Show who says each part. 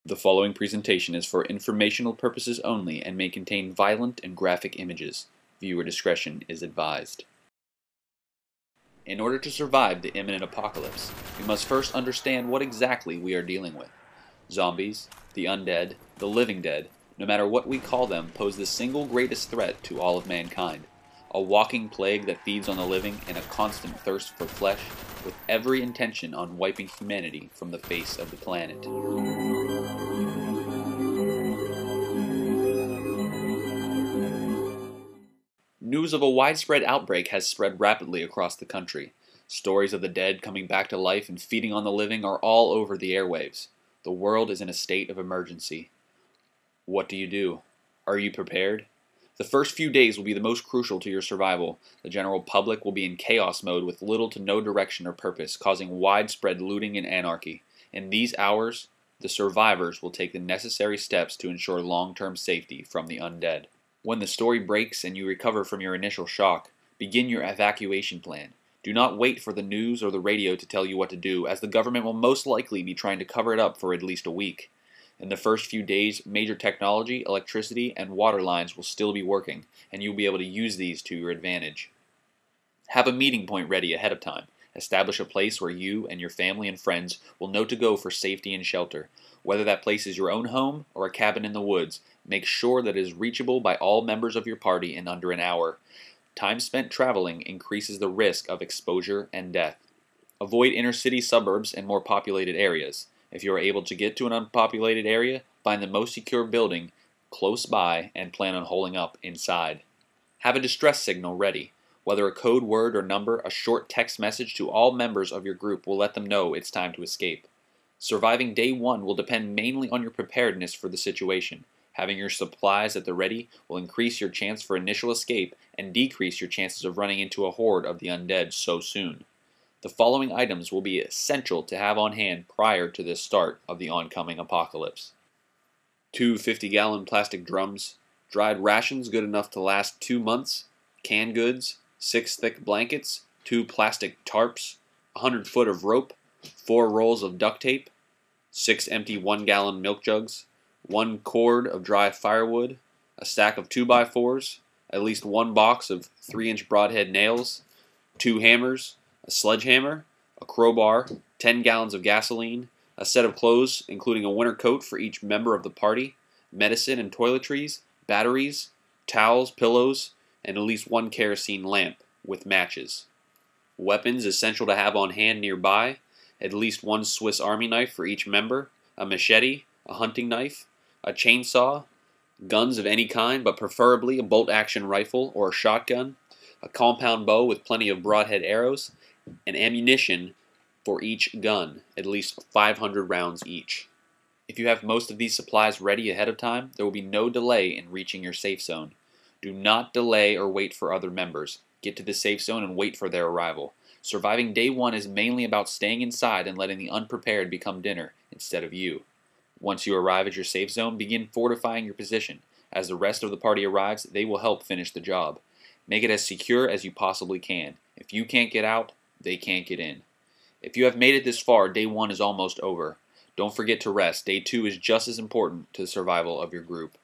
Speaker 1: The following presentation is for informational purposes only and may contain violent and graphic images. Viewer discretion is advised. In order to survive the imminent apocalypse, we must first understand what exactly we are dealing with. Zombies, the undead, the living dead, no matter what we call them, pose the single greatest threat to all of mankind. A walking plague that feeds on the living in a constant thirst for flesh, with every intention on wiping humanity from the face of the planet. News of a widespread outbreak has spread rapidly across the country. Stories of the dead coming back to life and feeding on the living are all over the airwaves. The world is in a state of emergency. What do you do? Are you prepared? The first few days will be the most crucial to your survival. The general public will be in chaos mode with little to no direction or purpose, causing widespread looting and anarchy. In these hours, the survivors will take the necessary steps to ensure long-term safety from the undead. When the story breaks and you recover from your initial shock, begin your evacuation plan. Do not wait for the news or the radio to tell you what to do, as the government will most likely be trying to cover it up for at least a week. In the first few days, major technology, electricity, and water lines will still be working, and you'll be able to use these to your advantage. Have a meeting point ready ahead of time. Establish a place where you and your family and friends will know to go for safety and shelter. Whether that place is your own home or a cabin in the woods, make sure that it is reachable by all members of your party in under an hour. Time spent traveling increases the risk of exposure and death. Avoid inner-city suburbs and more populated areas. If you are able to get to an unpopulated area, find the most secure building close by and plan on holing up inside. Have a distress signal ready. Whether a code word or number, a short text message to all members of your group will let them know it's time to escape. Surviving day one will depend mainly on your preparedness for the situation. Having your supplies at the ready will increase your chance for initial escape and decrease your chances of running into a horde of the undead so soon. The following items will be essential to have on hand prior to the start of the oncoming apocalypse. 2 50-gallon plastic drums, dried rations good enough to last 2 months, canned goods, 6 thick blankets, 2 plastic tarps, 100 foot of rope, 4 rolls of duct tape, 6 empty 1-gallon milk jugs, 1 cord of dry firewood, a stack of 2x4s, at least 1 box of 3-inch broadhead nails, 2 hammers, a sledgehammer, a crowbar, 10 gallons of gasoline, a set of clothes including a winter coat for each member of the party, medicine and toiletries, batteries, towels, pillows, and at least 1 kerosene lamp with matches. Weapons essential to have on hand nearby, at least 1 Swiss Army knife for each member, a machete, a hunting knife, a chainsaw, guns of any kind but preferably a bolt-action rifle or a shotgun, a compound bow with plenty of broadhead arrows, and ammunition for each gun, at least 500 rounds each. If you have most of these supplies ready ahead of time, there will be no delay in reaching your safe zone. Do not delay or wait for other members. Get to the safe zone and wait for their arrival. Surviving day one is mainly about staying inside and letting the unprepared become dinner instead of you. Once you arrive at your safe zone, begin fortifying your position. As the rest of the party arrives, they will help finish the job. Make it as secure as you possibly can. If you can't get out, they can't get in. If you have made it this far, day one is almost over. Don't forget to rest. Day two is just as important to the survival of your group.